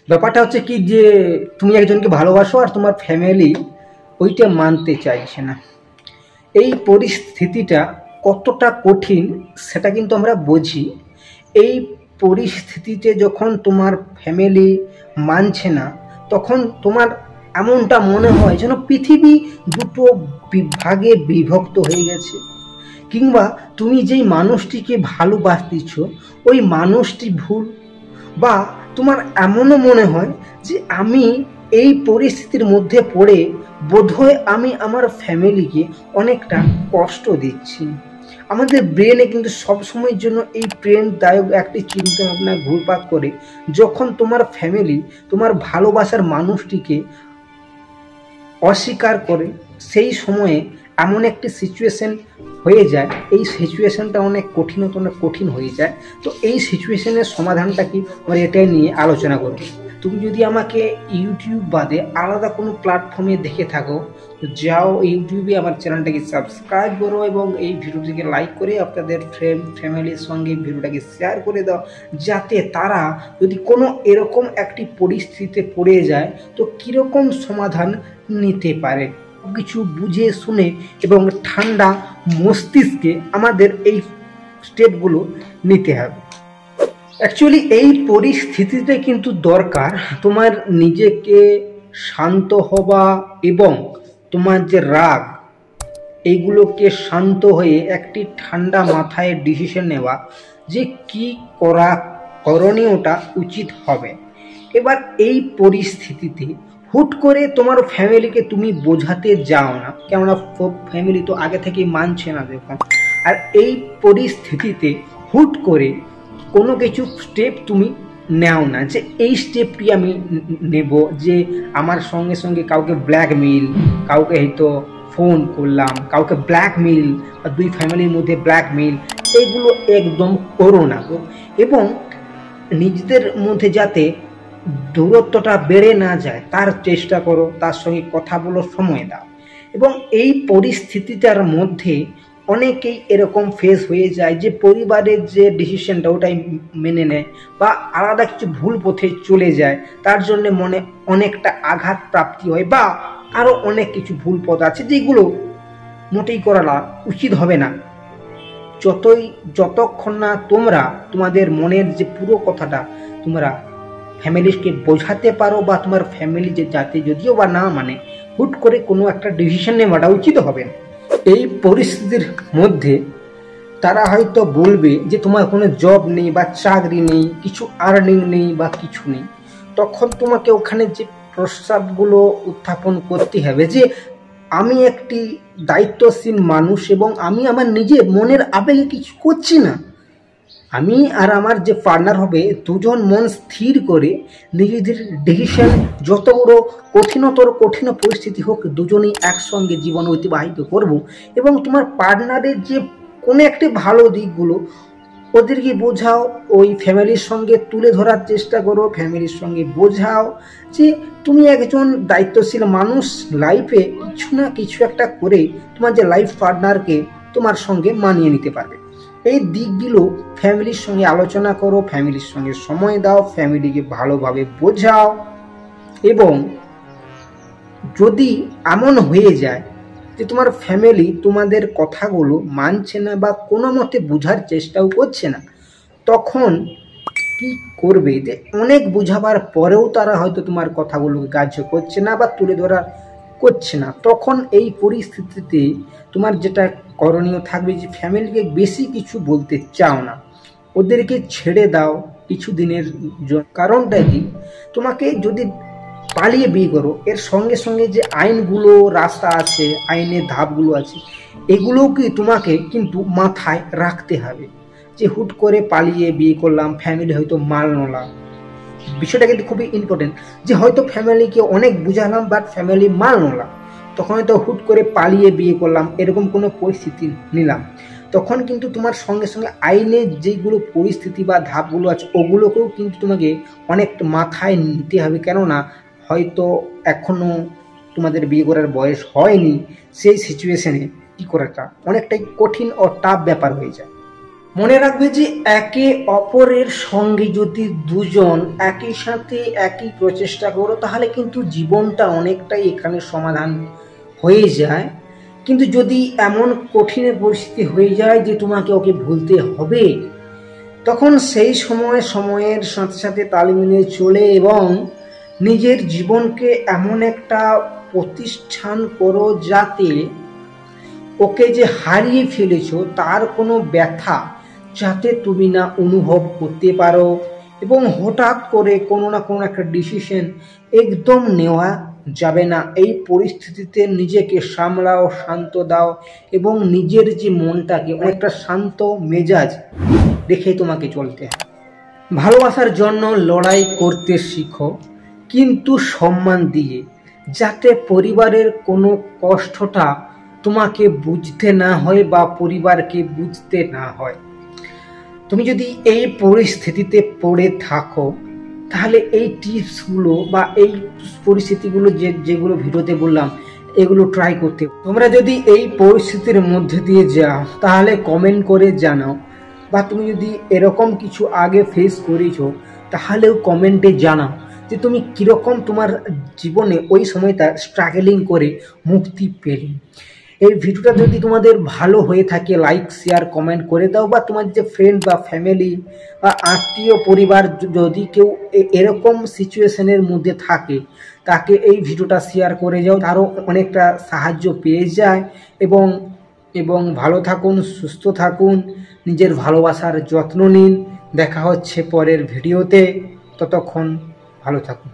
ব্যাপারটা হচ্ছে কি যে তুমি একজনকে ভালোবাসো আর তোমার ফ্যামিলি ওইটা মানতে চাইছে না। এই পরিস্থিতিটা কতটা কঠিন সেটা কিন্তু আমরা বুঝি। এই পরিস্থিতিতে যখন তোমার ফ্যামিলি মানছে না, তখন তোমার এমনটা মনে হয় যেন পৃথিবী দুটো বিভাগে বিভক্ত হয়ে গেছে, কিংবা তুমি যেই মানুষটিকে ভালোবাসতেছ ওই মানুষটি ভুল, বা তোমার এমনও মনে হয় যে আমি এই পরিস্থিতির মধ্যে পড়ে বোধহয় আমি আমার ফ্যামিলিকে অনেকটা কষ্ট দিচ্ছি। আমাদের ব্রেনে কিন্তু সবসময়ের জন্য এই প্রেরণাদায়ক একটি চিন্তা ভাবনা ঘুরপাক করে, যখন তোমার ফ্যামিলি তোমার ভালোবাসার মানুষটিকে অস্বীকার করে, সেই সময়ে এমন একটি সিচুয়েশন হয়ে যায়, এই সিচুয়েশনটা অনেক কঠিন হয়ে যায়। তো এই সিচুয়েশনের সমাধানটা কি আমরা এটাই নিয়ে আলোচনা করব। তুমি যদি আমাকে ইউটিউব বাদে আলাদা কোনো প্ল্যাটফর্মে দেখে থাকো, তো যাও ইউটিউবে আমার চ্যানেলটাকে সাবস্ক্রাইব করো এবং এই ভিডিওটিকে লাইক করে আপনাদের ফ্যামিলির সঙ্গে ভিডিওটাকে শেয়ার করে দাও, যাতে তারা যদি কোনো এরকম একটি পরিস্থিতিতে পড়ে যায় তো কীরকম সমাধান নিতে পারে। কিছু বুঝে শুনে এবং ঠান্ডা মস্তিষ্কে আমাদের এই স্টেপগুলো নিতে হবে। অ্যাকচুয়ালি এই পরিস্থিতিতে কিন্তু দরকার তোমার নিজেকে শান্ত হওয়া এবং তোমার যে রাগ এইগুলোকে শান্ত হয়ে একটি ঠান্ডা মাথায় ডিসিশন নেওয়া যে কি করণীয়টা উচিত হবে। এবার এই পরিস্থিতিতে হুট করে তোমার ফ্যামিলিকে তুমি বোঝাতে যাও না, কেননা ফ্যামিলি তো আগে থেকেই মানছে না দেখুন। আর এই পরিস্থিতিতে হুট করে কোনো কিছু স্টেপ তুমি নেও না যে এই স্টেপটি আমি নেব, যে আমার সঙ্গে সঙ্গে কাউকে ব্ল্যাকমেইল, কাউকে হয়তো ফোন করলাম, কাউকে ব্ল্যাকমেইল বা দুই ফ্যামিলির মধ্যে ব্ল্যাকমেইল, এগুলো একদম করো না। এবং নিজেদের মধ্যে যাতে দূরত্বটা বেড়ে না যায় তার চেষ্টা করো, তার সঙ্গে কথা বলো, সময় দাও। এবং এই পরিস্থিতিটার মধ্যে অনেকেই এরকম ফেস হয়ে যায় যে পরিবারের যে ডিসিশনটা ওটাই মেনে নেয় বা আলাদা কিছু ভুল পথে চলে যায়, তার জন্য মনে অনেকটা আঘাত প্রাপ্তি হয়, বা আরও অনেক কিছু ভুল পথ আছে যেগুলো মোটেই করা উচিত হবে না। যতক্ষণ না তোমরা তোমাদের মনের যে পুরো কথাটা তোমরা ফ্যামিলিকে বোঝাতে পারো, বা তোমার ফ্যামিলি যে যাতে যদিও বা না মানে, হুট করে কোনো একটা ডিসিশন নেওয়াটা উচিত হবে না। এই পরিস্থিতির মধ্যে তারা হয়তো বলবে যে তোমার কোনো জব নেই বা চাকরি নেই, কিছু আর্নিং নেই বা কিছু নেই। তখন তোমাকে ওখানে যে প্রস্তাবগুলো উত্থাপন করতে হবে যে আমি একটি দায়িত্বশীল মানুষ এবং আমি আমার নিজের মনের আবেগে কিছু করছি না। আমি আর আমার যে পার্টনার হবে দুজন মন স্থির করে নিজেদের ডিসিশন, যত বড় কঠিন পরিস্থিতি হোক দুজনেই একসঙ্গে জীবন অতিবাহিত করব। এবং তোমার পার্টনারের যে কোনো একটি ভালো দিকগুলো ওদেরকে বোঝাও, ওই ফ্যামিলির সঙ্গে তুলে ধরার চেষ্টা করো, ফ্যামিলির সঙ্গে বোঝাও যে তুমি একজন দায়িত্বশীল মানুষ, লাইফে কিছু না কিছু একটা করে তোমার যে লাইফ পার্টনারকে তোমার সঙ্গে মানিয়ে নিতে পারবে। এই দিকগুলো ফ্যামিলির সঙ্গে আলোচনা করো, ফ্যামিলির সঙ্গে সময় দাও, ফ্যামিলিকে ভালোভাবে বোঝাও। এবং যদি এমন হয়ে যায় যে তোমার ফ্যামিলি তোমাদের কথাগুলো মানছে না বা কোনো মতে বোঝার চেষ্টাও করছে না, তখন কি করবে যে অনেক বোঝাবার পরেও তারা হয়তো তোমার কথাগুলোকে গ্রাহ্য করছে না বা তুলে ধরা করছে না, তখন এই পরিস্থিতিতে তোমার যেটা করণীয় থাকবে যে ফ্যামিলিকে বেশি কিছু বলতে চাও না, ওদেরকে ছেড়ে দাও কিছু দিনের জন্য। কারণটা কি, তোমাকে যদি পালিয়ে বিয়ে করো এর সঙ্গে সঙ্গে যে আইনগুলো রাস্তা আছে, আইনের ধাপগুলো আছে, এগুলোও কি তোমাকে কিন্তু মাথায় রাখতে হবে। যে হুট করে পালিয়ে বিয়ে করলাম, ফ্যামিলি হয়তো মানল না, বিষয়টা কিন্তু খুবই ইম্পর্টেন্ট। যে হয়তো ফ্যামিলিকে অনেক বুঝালাম বাট ফ্যামিলি মানল না, তখন হয়তো হুট করে পালিয়ে বিয়ে করলাম, এরকম কোনো পরিস্থিতি নিলাম, তখন কিন্তু তোমার সঙ্গে সঙ্গে আইনের যেগুলো পরিস্থিতি বা ধাপগুলো আছে ওগুলোকেও কিন্তু তোমাকে অনেক মাথায় নিতে হবে। কেননা হয়তো এখনও তোমাদের বিয়ে করার বয়স হয়নি, সেই সিচুয়েশনে কী করাটা অনেকটাই কঠিন ও টাফ ব্যাপার হয়ে যায়। মনে রাখবে যে একে অপরের সঙ্গে যদি দুজন একই সাথে একই প্রচেষ্টা করো তাহলে কিন্তু জীবনটা অনেকটাই এখানে সমাধান হয়ে যায়। কিন্তু যদি এমন কঠিন পরিস্থিতি হয়ে যায় যে তোমাকে ওকে ভুলতে হবে, তখন সেই সময়ের সাথে সাথে তাল মিলিয়ে চলে এবং নিজের জীবনকে এমন একটা প্রতিষ্ঠান করো যাতে ওকে যে হারিয়ে ফেলেছো তার কোনো ব্যথা যাতে তুমি না অনুভব করতে পারো, এবং হঠাৎ করে কোনো না কোনো একটা ডিসিশন একদম নেওয়া যাবে না। এই পরিস্থিতিতে নিজেকে সামলাও, শান্ত দাও এবং নিজের যে মনটাকে অনেকটা শান্ত মেজাজ রেখে তোমাকে চলতে হয়। ভালোবাসার জন্য লড়াই করতে শিখো, কিন্তু সম্মান দিয়ে, যাতে পরিবারের কোনো কষ্টটা তোমাকে বুঝতে না হয় বা পরিবারকে বুঝতে না হয়। তুমি যদি এই পরিস্থিতিতে পড়ে থাকো তাহলে এই টিপসগুলো বা এই পরিস্থিতিগুলো যেগুলো ভিডিওতে বললাম এগুলো ট্রাই করতে। তোমরা যদি এই পরিস্থিতির মধ্যে দিয়ে যাও তাহলে কমেন্ট করে জানাও, বা তুমি যদি এরকম কিছু আগে ফেস করেছো তাহলেও কমেন্টে জানাও যে তুমি কীরকম তোমার জীবনে ওই সময়টা স্ট্রাগলিং করে মুক্তি পেলে। এই ভিডিওটা যদি তোমাদের ভালো হয়ে থাকে লাইক শেয়ার কমেন্ট করে দাও, বা তোমার যে ফ্রেন্ড বা ফ্যামিলি বা আত্মীয় পরিবার যদি কেউ এরকম সিচুয়েশনের মধ্যে থাকে তাকে এই ভিডিওটা শেয়ার করে যাও, তারও অনেকটা সাহায্য পেয়ে যায়। এবং ভালো থাকুন, সুস্থ থাকুন, নিজের ভালোবাসার যত্ন নিন। দেখা হচ্ছে পরের ভিডিওতে, ততক্ষণ ভালো থাকুন।